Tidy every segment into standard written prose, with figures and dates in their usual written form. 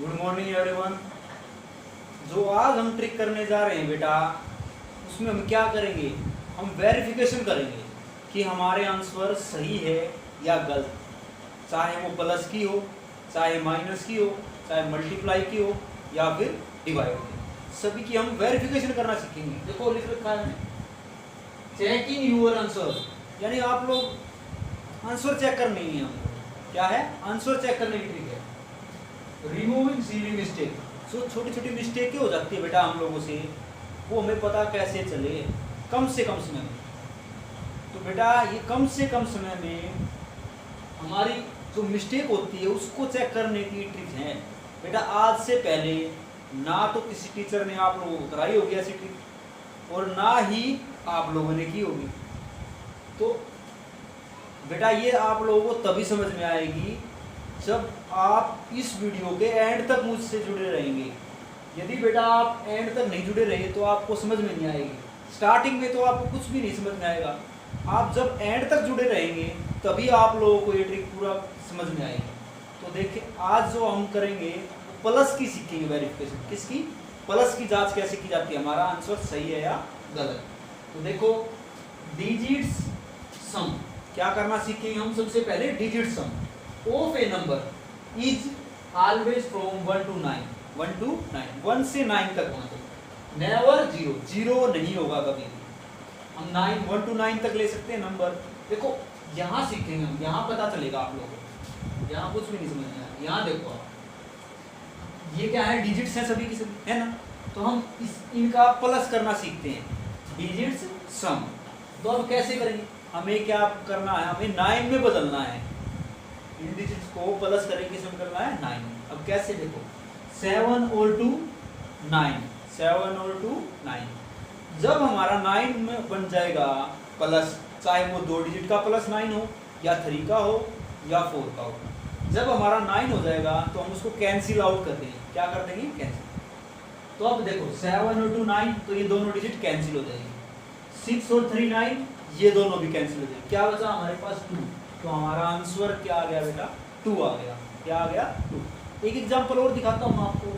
Good morning everyone. जो आज हम ट्रिक करने जा रहे हैं बेटा, उसमें हम क्या करेंगे, हम वेरिफिकेशन करेंगे कि हमारे आंसर सही है या गलत। चाहे वो प्लस की हो, चाहे माइनस की हो, चाहे मल्टीप्लाई की हो या फिर डिवाइड की, सभी की हम वेरिफिकेशन करना सीखेंगे। देखो लिख रखा है चेकिंग यूर आंसर, यानी आप लोग आंसर चेक करनी है। हम क्या है, आंसर चेक करने की ट्रिक है। रिमूविंग सिली मिस्टेक, जो छोटी छोटी मिस्टेक हो जाती है बेटा हम लोगों से, वो हमें पता कैसे चले कम से कम समय में। तो बेटा ये कम से कम समय में हमारी जो मिस्टेक होती है उसको चेक करने की ट्रिक है बेटा। आज से पहले ना तो किसी टीचर ने आप लोगों को कराई होगी ऐसी ट्रिक, और ना ही आप लोगों ने की होगी। तो बेटा ये आप लोगों को तभी समझ में आएगी जब आप इस वीडियो के एंड तक मुझसे जुड़े रहेंगे। यदि बेटा आप एंड तक नहीं जुड़े रहे तो आपको समझ में नहीं आएगी। स्टार्टिंग में तो आपको कुछ भी नहीं समझ में आएगा, आप जब एंड तक जुड़े रहेंगे तभी आप लोगों को ये ट्रिक पूरा समझ में आएगी। तो देखिए आज जो हम करेंगे प्लस की सीखेंगे वेरिफिकेशन। किसकी? प्लस की जांच कैसे की जाती है, हमारा आंसर सही है या गलत। तो देखो डिजिट्स सम क्या करना सीखेंगे हम। सबसे पहले digit some of A number is always from 1 to 9, 1 to 9, 1 से 9 तक होना चाहिए। नेवर जीरो, जीरो नहीं होगा कभी भी। हम 1 to 9 तक ले सकते हैं नंबर। देखो यहाँ सीखेंगे हम, यहाँ पता चलेगा आप लोगों को, यहाँ कुछ भी नहीं समझ में आया। यहाँ देखो आप, ये क्या है, डिजिट्स हैं सभी की सभी, है ना। तो हम इनका प्लस करना सीखते हैं, डिजिट्स सम। तो अब कैसे करेंगे, हमें क्या करना है, हमें 9 में बदलना है। इन डिजिट्स को प्लस करेंगे, किसमें करना है, 9। अब कैसे, देखो 7 और 2 9, 7 और 2 9। जब हमारा 9 में बन जाएगा प्लस, चाहे वो 2 डिजिट का प्लस 9 हो या 3 का हो या 4 का हो, जब हमारा 9 हो जाएगा तो हम उसको कैंसिल आउट कर देंगे। क्या कर देंगे, कैंसिल। तो अब देखो 7 और 2 9, तो ये दोनों डिजिट कैंसिल हो जाएगी। 6 और 3 9, ये दोनों भी कैंसिल हो जाएंगे। क्या बचा हमारे पास 2। तो हमारा आंसर क्या आ गया बेटा, 2 आ गया। क्या आ गया, 2। एक एग्जांपल और दिखाता हूं आपको।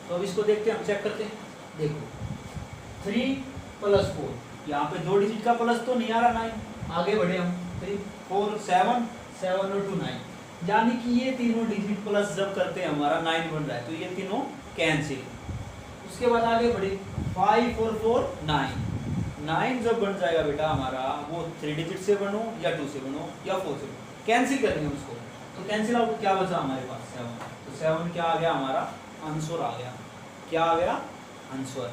तो अब इसको देखते हैं, हम चेक करते हैं। देखो 3 + 4, यहाँ पे 2 डिजिट का प्लस तो नहीं आ रहा 9। आगे बढ़े हम, 3 4 7, 7 और 2 9, यानी कि ये तीनों डिजिट प्लस जब करते हैं हमारा 9 बन रहा है, तो ये तीनों कैंसिल। उसके बाद आगे बढ़े 5 और 4 9, 9 जब बन जाएगा बेटा हमारा, वो 3 डिजिट से बनो या 2 से बनो या 4 से बनो, कैंसिल करेंगे उसको। तो कैंसिल आउट क्या बचा हमारे पास, 7। तो 7 क्या आ गया, हमारा आंसर आ गया। क्या आ गया, आंसर।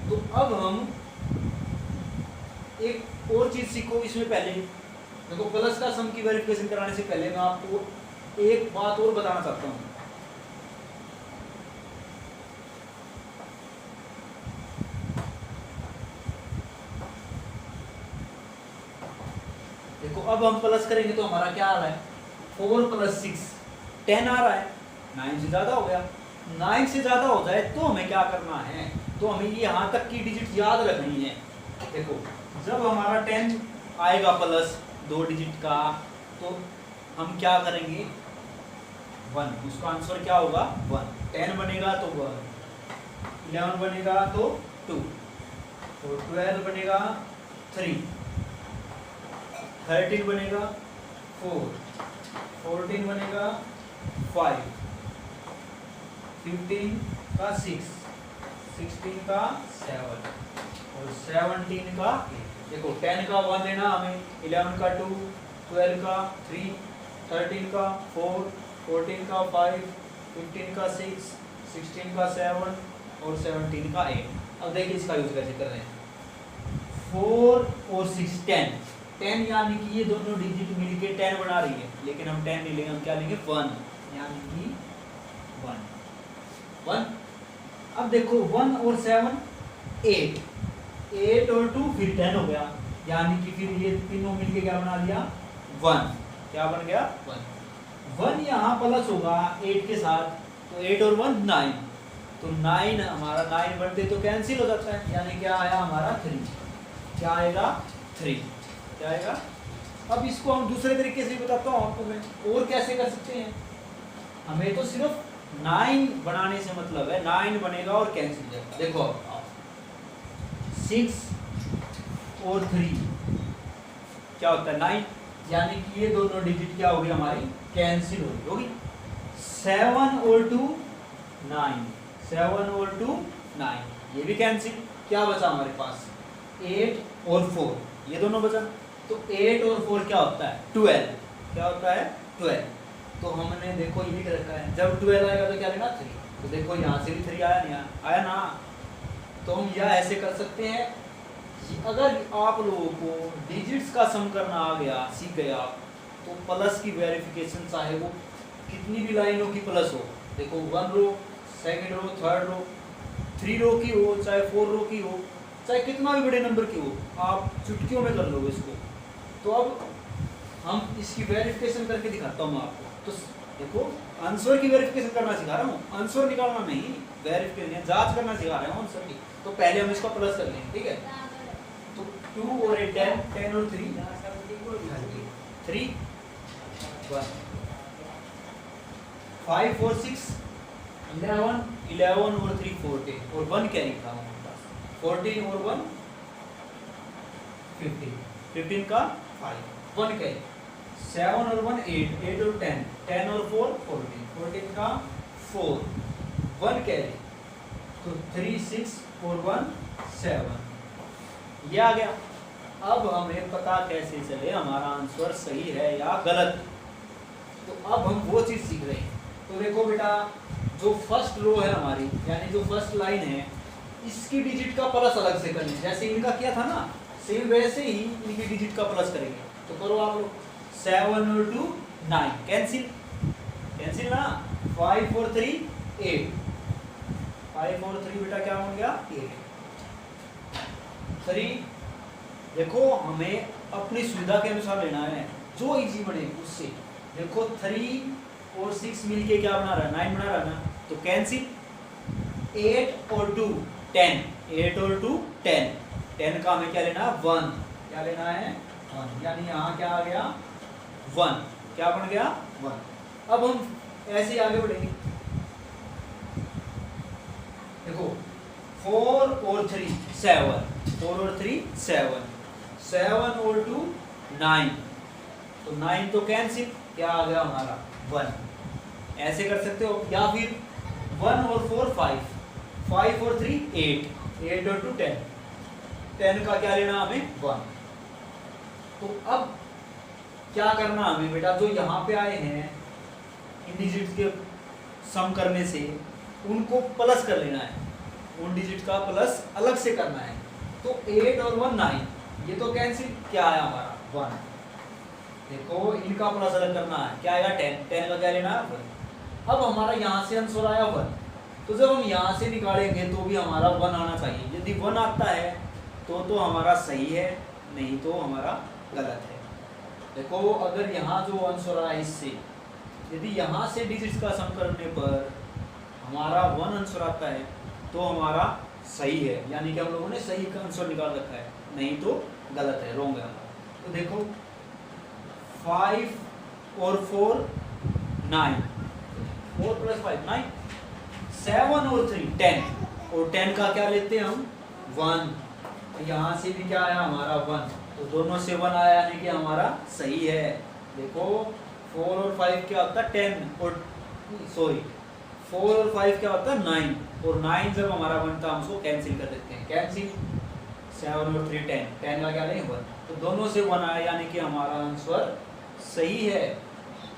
तो अब हम एक और चीज सीखो इसमें। पहले देखो प्लस का सम की वेरिफिकेशन कराने से पहले मैं आपको एक बात और बताना चाहता हूँ। देखो अब हम प्लस करेंगे तो हमारा क्या आ रहा है, 4 + 6 10 आ रहा है। 9 से ज्यादा हो गया। 9 से ज्यादा हो जाए तो हमें क्या करना है, तो हमें यहाँ तक की डिजिट याद रखनी है। देखो जब हमारा 10 आएगा प्लस 2 डिजिट का, तो हम क्या करेंगे, 1। उसका आंसर क्या होगा, 1। 10 बनेगा तो 1, 11 बनेगा तो 2, और 12 बनेगा 3, 13 बनेगा 4, 14 बनेगा 5, 15 का 6, 16 का 7 और 17 का 8। देखो 10 का 1 लेना हमें, 11 का 2, 12 का 3, 13 का 4, 14 का 5, 15 का 6, 16 का 7 और 17 का 8। अब देखिए इसका यूज कैसे कर रहे हैं। 4 और 6 10, 10 यानी कि ये दोनों डिजिट मिलके 10 बना रही है, लेकिन हम 10 नहीं लेंगे, हम क्या लेंगे, 1, यानी कि 1। अब देखो 1 और 7 8, 8 और 2 फिर 10 हो गया, यानी कि फिर ये तीनों मिलके क्या बना दिया, 1। क्या बन गया, 1 यहाँ प्लस होगा 8 के साथ, तो 8 और 1 9, तो 9 हमारा 9 बनते तो कैंसिल हो जाता है, यानी क्या आया हमारा 3। क्या आएगा 3, क्या आएगा। अब इसको हम दूसरे तरीके से बताता हूँ आपको मैं, और कैसे कर सकते हैं। हमें तो सिर्फ 9 बनाने से मतलब है, 9 बनेगा और कैंसिल हो जाएगा। देखो अब 6 और 3 क्या होता है 9, यानी कि ये दोनों डिजिट क्या होगी हमारी, कैंसिल होगी। 7 और 2 9, 7 और 2 9, ये भी कैंसिल। क्या बचा हमारे पास 8 और 4, ये दोनों बचा। तो 8 और 4 क्या होता है 12, क्या होता है 12। तो हमने देखो ये लिख रखा है, जब 12 आएगा तो क्या लेना 3, तो देखो यहाँ से भी 3 आया, नहीं आया ना। तो हम यह ऐसे कर सकते हैं, अगर आप लोगों को डिजिट्स का सम करना आ गया, सीख गए आप, तो प्लस की वेरिफिकेशन चाहे वो कितनी भी लाइनों की प्लस हो, देखो 1 रो, सेकंड रो, थर्ड रो, 3 रो की हो, चाहे 4 रो की हो, चाहे कितना भी बड़े नंबर की हो, आप चुटकियों में कर लो इसको। तो अब हम इसकी वेरिफिकेशन करके दिखाता हूँ मैं आपको। तो देखो आंसर की वेरिफिकेशन करना सिखा रहा हूँ, आंसर निकालना नहीं, वेरिफिकेशन जांच करना सिखा रहा हूँ आंसर की। तो पहले हम इसका प्लस कर लेंगे, ठीक है। तो 2 और 8 10, 10 और 3 3 1, 5 और 6 11, 11 और 3 14, और 1 कैरी था हमारे पास, 14 और 1 15, 15 का 5, 1 कैरी, 7 और 1 8, 8 और 10, 10 और 4 14, 14 का 4, 1 कैरी, तो 3 6 और 1 7, ये आ गया। अब हमें पता कैसे चले हमारा आंसर सही है या गलत। तो अब हम वो चीज सीख रहे हैं। तो देखो बेटा, जो फर्स्ट रो है हमारी, यानी जो फर्स्ट लाइन है, इसकी डिजिट का प्लस अलग से करनी, जैसे इनका किया था ना, सेम वैसे ही इनकी डिजिट का प्लस करेंगे। तो करो आप लोग, 7 और 2 9, कैंसिल, कैंसिल ना, 5 और 3 8, 5 और 3 बेटा क्या बन गया 8, 3। देखो हमें अपनी सुविधा के अनुसार लेना है, जो इजी बने उससे। देखो 3 और 6 मिलके क्या बना रहा है 9 बना रहा है ना, तो कैंसिल। 8 और 2 10, 8 और 2 10, 10 का हमें क्या लेना है 1, क्या लेना है 1, यानी यहाँ क्या आ गया 1, क्या बन गया 1। अब हम ऐसे ही आगे बढ़ेंगे। देखो 4 और 3 7, 4 और 3 7, 7 और 2 9, तो 9 तो कैंसिल, क्या आ गया हमारा 1। ऐसे कर सकते हो, या फिर 1 और 4 5, 5 और 3 8, 8 और 2 10, 10 का क्या लेना हमें 1। तो अब क्या करना हमें बेटा, जो यहाँ पे आए हैं इन डिजिट्स के सम करने से, उनको प्लस कर लेना है, उन डिजिट का प्लस अलग से करना है। तो 8 और 1 9, ये तो कैंसिल, क्या आया हमारा 1। देखो इनका प्लस अलग करना है, क्या आएगा 10, 10 का क्या लेना है 1। अब हमारा यहाँ से आंसर आया 1, तो जब हम यहाँ से निकालेंगे तो भी हमारा 1 आना चाहिए। यदि 1 आता है तो हमारा सही है, नहीं तो हमारा गलत है। देखो अगर यहाँ जो आंसर आया इससे, यदि यहाँ से डिजिट्स का सम करने पर हमारा 1 आंसर आता है तो हमारा सही है, यानी कि हम लोगों ने सही का आंसर निकाल रखा है, नहीं तो गलत है, रॉन्ग है हमारा। तो देखो 5 और 4 9, 4 + 5 9, 7 और 3 10, और 10 का क्या लेते हैं हम 1, तो यहाँ से भी क्या आया हमारा 1, तो दोनों से 1 आया, यानी कि हमारा सही है। देखो 4 और 5 क्या होता है 10, और सॉरी 4 और 5 क्या होता है 9, और 9 जब हमारा 1 था हम उसको कैंसिल कर देते हैं, कैंसिल। 7 और 3 10, 10 का क्या लें 1, तो दोनों से 1 आया, यानी कि हमारा आंसर सही है।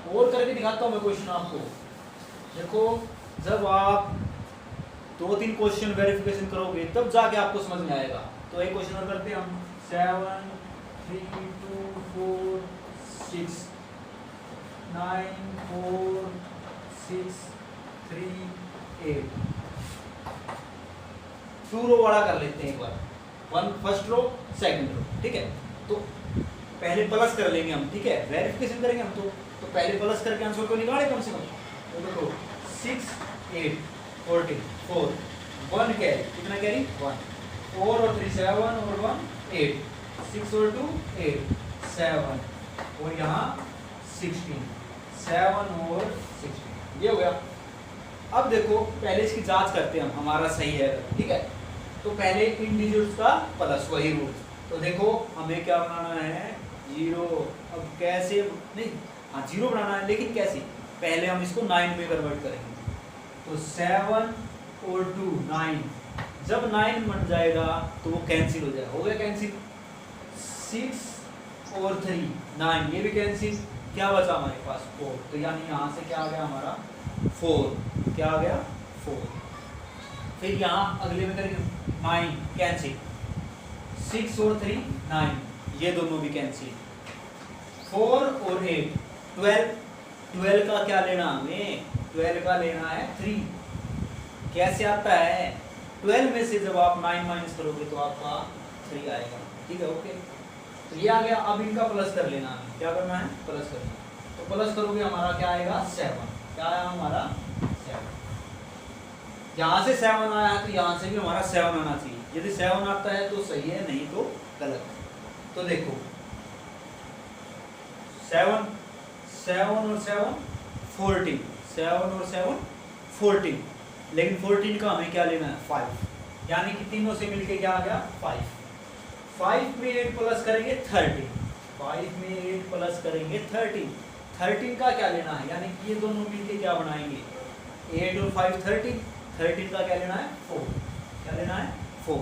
और करके दिखाता हूँ मैं क्वेश्चन आपको। देखो जब आप 2-3 क्वेश्चन वेरिफिकेशन करोगे तब जाके आपको समझ में आएगा। तो एक क्वेश्चन और करते हैं हम, 7 3 2 4 6 9 4 6 3 8, 2 रो वाला कर लेते हैं एक बार, 1 फर्स्ट रो सेकंड रो, ठीक है। तो पहले प्लस कर लेंगे हम, ठीक है, वेरिफिकेशन करेंगे हम तो पहले प्लस करके आंसर को निकाले कम से कम। तो देखो 6 8 14 4, 1 कैरी, कितना कैरी 1, 4 और 3 7 और 1 8, 6 और 2 8, 7 और यहाँ 16, 7 और 16, ये हो गया। अब देखो पहले इसकी जांच करते हैं हम, हमारा सही है, ठीक है। तो पहले इन डिजिट्स का प्लस, वही रूल। तो देखो हमें क्या बनाना है, 0। अब कैसे, नहीं हाँ 0 बनाना है, लेकिन कैसे, पहले हम इसको 9 में कन्वर्ट करेंगे। तो 7 और 2 9, जब 9 बन जाएगा तो वो कैंसिल हो जाएगा, हो गया कैंसिल। 6 और 3 9, ये भी कैंसिल। क्या बचा हमारे पास 4, तो यानी यहाँ से क्या आ गया हमारा 4, क्या आ गया 4। फिर यहाँ अगले में करेंगे 9 कैंसिल, 6 और 3 9, ये दोनों भी कैंसिल। 4 और 8 12, 12 का क्या लेना हमें, 12 का लेना है 3। कैसे आता है, 12 में से जब आप 9 माइनस करोगे तो आपका 3 आएगा, ठीक है, ओके। तो ये आ गया। अब इनका प्लस कर लेना है, क्या करना है, प्लस करना। तो प्लस करोगे हमारा क्या आएगा 7, क्या आया हमारा 7। यहाँ से 7 आया है तो यहाँ से भी हमारा 7 आना चाहिए। यदि 7 आता है तो सही है, नहीं तो गलत है। तो देखो 7 और 7 14, 7 और 7 14, लेकिन 14 का हमें क्या लेना है 5, यानी कि तीनों से मिलके क्या आ गया 5। 5 में 8 प्लस करेंगे 13, 5 में 8 प्लस करेंगे 13, 13 का क्या लेना है, यानी कि ये दोनों मिलके क्या बनाएंगे 8 और 5 13, 13 का क्या लेना है 4, क्या लेना है 4।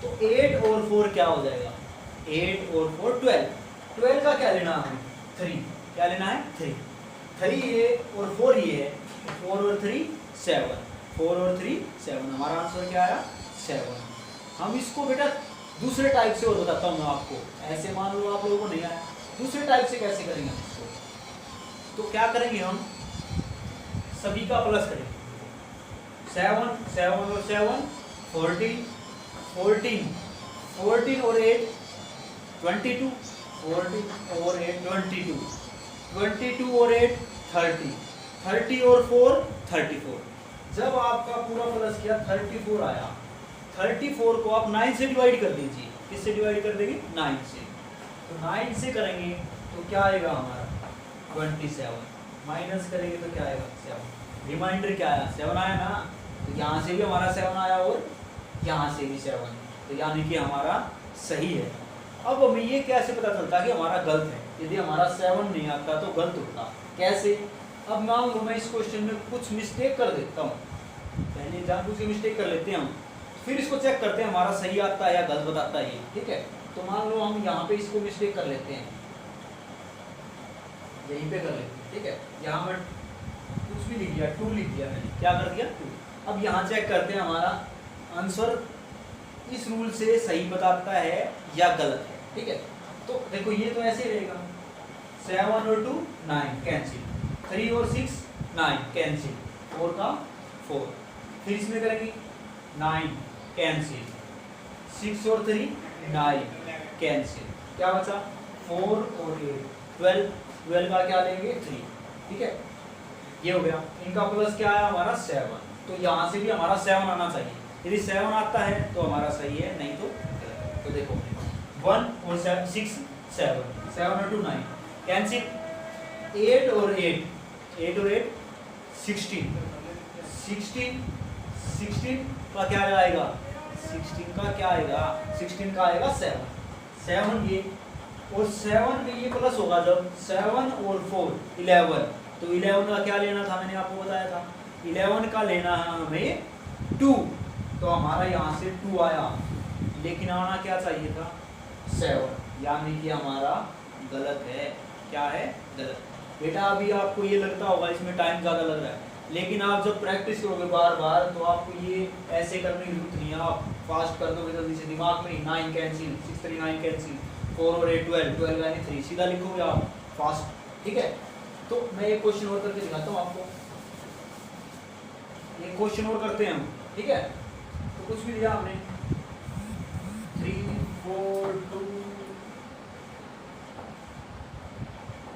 तो 8 और 4 क्या हो जाएगा, 8 और 4 12, 12 का क्या लेना है 3, क्या लेना है 3, 3 ये और 4 ये है, 4 और 3 7, 4 और 3 7, हमारा आंसर क्या आया 7। हम इसको बेटा दूसरे टाइप से और बताता हूँ मैं आपको, ऐसे मान लो आप लोगों को नहीं आया, दूसरे टाइप से कैसे करेंगे हम इसको। तो क्या करेंगे, हम सभी का प्लस करेंगे। 7 7 और 7 14, 14 14 और 8 22, 14 और 8 22, 22 और 8 30, 30 और 4 34। जब आपका पूरा प्लस किया 34 आया, 34 को आप 9 से डिवाइड कर दीजिए। किससे डिवाइड कर देंगे 9 से। तो 9 से करेंगे तो क्या आएगा हमारा 27, माइनस करेंगे तो क्या आएगा 7, रिमाइंडर क्या आया 7 आया ना। तो यहाँ से भी हमारा 7 आया और यहाँ से भी 7, तो यानी कि हमारा सही है। अब हमें ये कैसे पता चलता कि हमारा गलत है, यदि हमारा 7 नहीं आता तो गलत होता कैसे। अब मान लो मैं इस क्वेश्चन में कुछ मिस्टेक कर देता हूँ, पहले जानबूझ के मिस्टेक कर लेते हैं हम, फिर इसको चेक करते हैं हमारा सही आता है या गलत बताता है ये, ठीक है। तो मान लो हम यहाँ पे इसको मिस्टेक कर लेते हैं, यहीं पे कर लेते हैं, ठीक है। यहाँ मैं कुछ भी लिख दिया 2 लिख दिया मैंने, क्या कर दिया 2। अब यहाँ चेक करते हैं हमारा आंसर इस रूल से सही बताता है या गलत है, ठीक है। तो देखो ये तो ऐसे रहेगा, 7 और 2 9 कैंसिल, 3 और 6 9 कैंसिल, 4 का 4, फिर इसमें करेंगे 9 कैंसिल, 6 और 3 9 कैंसिल, क्या बचा 4 और 8 12, 12 का क्या लेंगे 3, ठीक है। ये हो गया। इनका प्लस क्या आया हमारा 7, तो यहाँ से भी हमारा 7 आना चाहिए। यदि 7 आता है तो हमारा सही है, नहीं तो गलत। तो देखो 1 और 6 7, 7 और 2 9 कैंसिल, 8 और 8 8 और 8 16, 16 का क्या आएगा 16 का क्या आएगा 16 का आएगा 7, 7 ये और 7 में ये प्लस होगा जब 7 और 4 11, तो 11 का क्या लेना था मैंने आपको बताया था, 11 का लेना है हमें 2, तो हमारा यहाँ से 2 आया, लेकिन आना क्या चाहिए था 7, यानी कि हमारा गलत है। क्या है गलत। बेटा अभी आपको ये लगता होगा इसमें टाइम ज़्यादा लग रहा है, लेकिन आप जब प्रैक्टिस करोगे बार बार तो आपको ये ऐसे करने की जरूरत नहीं है, आप फास्ट कर दोगे जल्दी से, दिमाग में 9 कैंसिल, 6 3 9 कैंसिल, 4 और 8 12, 12 यानी 3 सीधा लिखोगे आप फास्ट, ठीक है। तो मैं एक क्वेश्चन और करके दिखाता हूँ आपको, एक क्वेश्चन और करते हैं हम, ठीक है। तो कुछ भी दिया हमने 3 4 2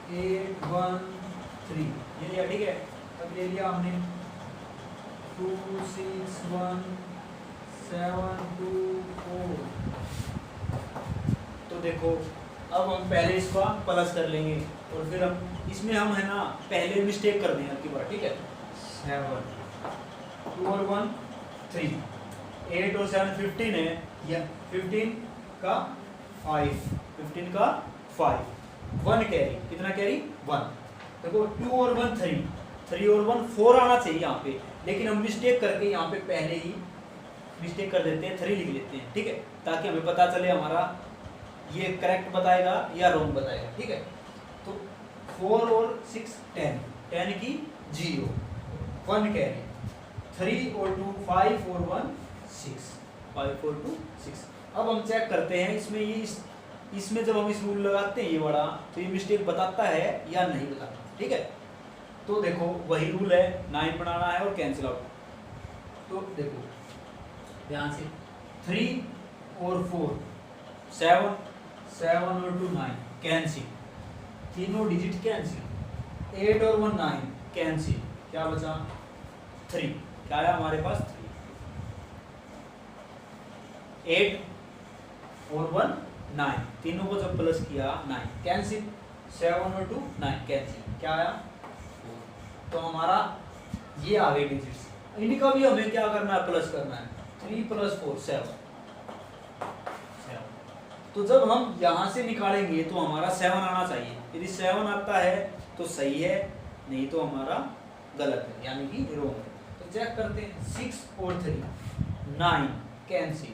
8 1 3 ये लिया, ठीक है। अब ले लिया हमने 2 6 1 7 2 4 देखो अब हम पहले इसका प्लस कर लेंगे और फिर हम इसमें हम है ना पहले मिस्टेक कर देंगे आपकी बार, ठीक है। 7 2 और 1 3, 8 और 7 15 है, या 15 का 5, 15 का 5, 1 कैरी, कितना कैरी 1। देखो 2 और 1 3, 3 और 1 4 आना चाहिए यहाँ पे, लेकिन हम मिस्टेक करके यहाँ पे पहले ही मिस्टेक कर देते हैं, 3 लिख लेते हैं, ठीक है, ताकि हमें पता चले हमारा ये करेक्ट बताएगा या रॉन्ग बताएगा, ठीक है। तो 4 और 6 10, 10 की 0, 1 कैरी, 3 और 2 5 और 1 6, 5 और 2 6। अब हम चेक करते हैं इसमें इसमें जब हम इस रूल लगाते हैं ये बड़ा, तो ये मिस्टेक बताता है या नहीं बताता, ठीक है। तो देखो वही रूल है, 9 बनाना है और कैंसिल आउट। तो देखो ध्यान से, 3 और 4 7, 7 और 2 9 कैंसिल, तीनों डिजिट कैंसिल, 8 और 1 9 कैंसिल, क्या बचा 3, क्या आया हमारे पास 3। 8 और 1 9, तीनों को जब प्लस किया 9 कैंसिल, 7 और 2 9 कैंसिल, क्या आया 4। तो हमारा ये आ गए डिजिट्स, इनका भी हमें क्या करना है प्लस करना है, 3 + 4 7। तो जब हम यहाँ से निकालेंगे तो हमारा 7 आना चाहिए, यदि 7 आता है तो सही है, नहीं तो हमारा गलत है, यानी कि रॉन्ग है। तो चेक करते हैं, 6 और 3 9 कैंसिल,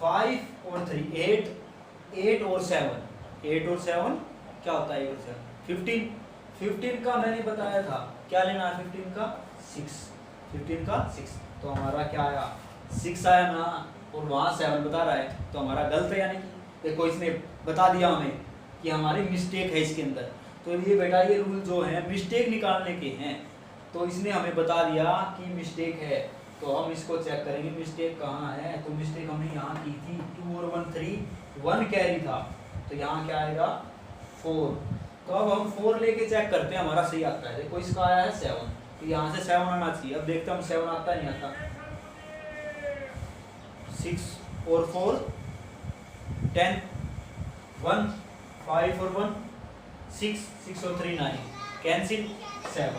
5 और 3 8, 8 और 7 8 और 7 क्या होता है 8 और 7 15, 15 का मैंने बताया था क्या लेना है, 15 का 6, 15 का 6। तो हमारा क्या आया 6 आया ना, और वहाँ 7 बता रहा है, तो हमारा गलत है, यानी कि देखो इसने बता दिया हमें कि हमारी मिस्टेक है इसके अंदर। तो ये बेटा ये रूल जो है मिस्टेक निकालने के हैं, तो इसने हमें बता दिया कि मिस्टेक है, तो हम इसको चेक करेंगे मिस्टेक कहाँ है। तो मिस्टेक हमने यहाँ की थी 2 और 1 3, 1 कैरी था, तो यहाँ क्या आएगा 4। तो अब हम 4 लेके चेक करते हैं हमारा सही आता है। देखो इसका आया है 7, तो यहाँ से 7 आना चाहिए। अब देखते हैं हम 7 आता है नहीं आता। 6 और 4 10, 1 5 और 1 6, 6 और 3 9 कैंसिल 7।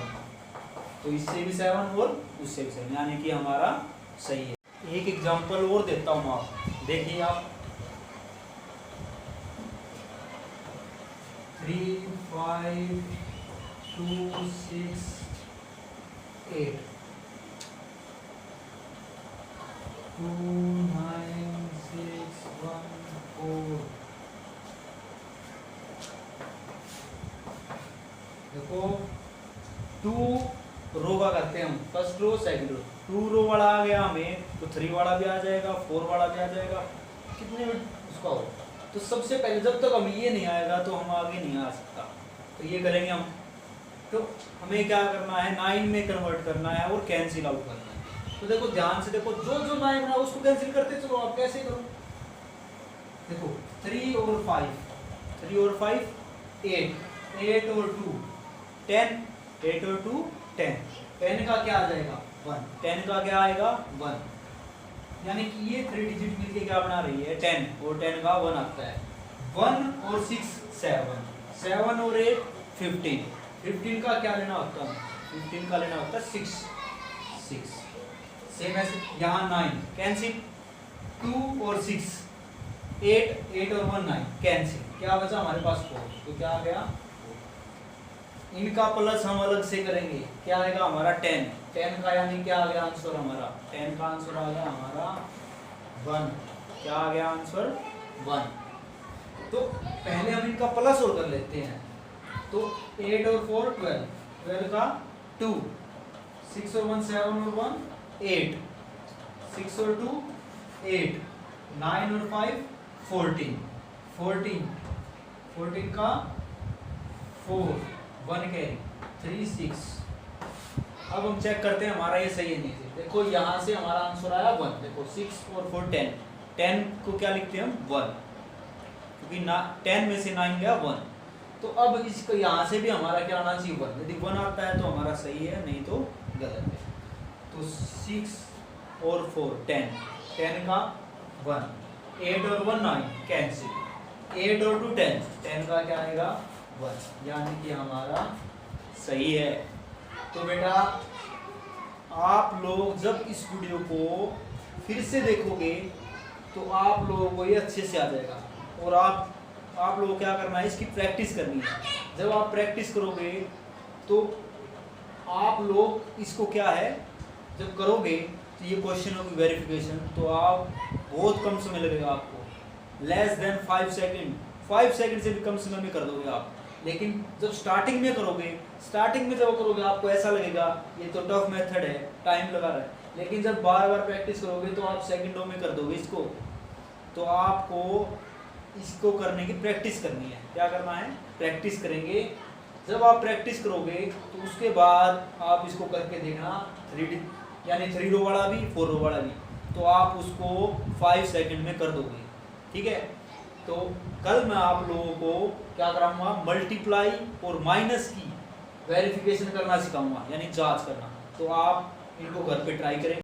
तो इससे भी 7 और उससे भी 7, यानी कि हमारा सही है। एक एग्जांपल और देता हूँ आप, देखिए आप 3 5 2 6 8 2 9 6 1 4। देखो 2 रो का करते हैं हम, फर्स्ट रो सेकंड रो। 2 रो वाला आ गया हमें, तो 3 वाला भी आ जाएगा, 4 वाला भी आ जाएगा, कितने में उसका हो। तो सबसे पहले जब तक हम ये नहीं आएगा तो हम आगे नहीं आ सकता, तो ये करेंगे हम। तो हमें क्या करना है 9 में कन्वर्ट करना है और कैंसिल आउट करना है। तो देखो ध्यान से देखो, जो जो 9 बना उसको कैंसिल करते चलो। आप कैसे करो, देखो 3 और 5 3 और 5 8, 8 और 2 10, 8 और 2 10, 10 का क्या आ जाएगा 1, 10 का क्या आएगा 1, यानी कि ये 3 डिजिट मिलके क्या बना रही है 10, और 10 का 1 आता है। 1 और 6 7, 7 और 8 15, 15 का क्या लेना होता है 15 का लेना होता है 6, 6। सेम ऐसे यहाँ 9 कैंसिल, 2 और 6 8, 8 और 1 9 कैंसिल, क्या बचा हमारे पास 4। तो क्या आ गया, इनका प्लस हम अलग से करेंगे, क्या आएगा हमारा 10, 10 का यानी क्या आ गया आंसर हमारा, 10 का आंसर आ गया हमारा 1, क्या आ गया आंसर 1। तो पहले हम इनका प्लस और कर लेते हैं, तो 8 और 4 12, 12 का 2, 6 और 1 7 और 1 8, 6 और 2 8, 9 और 5 14, 14, 14 का 4 1 कैरी 3 6। अब हम चेक करते हैं हमारा ये सही है नहीं सही। देखो यहाँ से हमारा आंसर आया 1, देखो 6 और 4 10, 10 को क्या लिखते हैं हम 1, क्योंकि 10 में से 9 गया 1। तो अब इसको यहाँ से भी हमारा क्या आना चाहिए 1, यदि 1 आता है तो हमारा सही है, नहीं तो गलत है। तो 6 और 4 10, 10 का 1, 8 और 1 9 कैंसिल, 8 और 2 10, 10 का क्या आएगा 1, यानी कि हमारा सही है। तो बेटा आप लोग जब इस वीडियो को फिर से देखोगे तो आप लोगों को ये अच्छे से आ जाएगा, और आप लोगों को क्या करना है, इसकी प्रैक्टिस करनी है। जब आप प्रैक्टिस करोगे तो आप लोग इसको क्या है, जब करोगे तो ये क्वेश्चन होगी वेरिफिकेशन, तो आप बहुत कम समय लगेगा आपको, लेस देन 5 सेकंड, 5 सेकंड से भी कम समय में कर दोगे आप। लेकिन जब स्टार्टिंग में करोगे आपको ऐसा लगेगा ये तो टफ मेथड है, टाइम लगा रहा है, लेकिन जब बार बार प्रैक्टिस करोगे तो आप सेकंडों में कर दोगे इसको। तो आपको इसको करने की प्रैक्टिस करनी है। क्या करना है, प्रैक्टिस करेंगे। जब आप प्रैक्टिस करोगे तो उसके बाद आप इसको करके देखना, 3 यानी 3 रो वाला भी 4 रो वाला भी, तो आप उसको 5 सेकंड में कर दोगे। ठीक है, तो कल मैं आप लोगों को क्या कराऊंगा, मल्टीप्लाई और माइनस की वेरिफिकेशन करना सिखाऊंगा, यानी जांच करना। तो आप इनको घर पे ट्राई करें।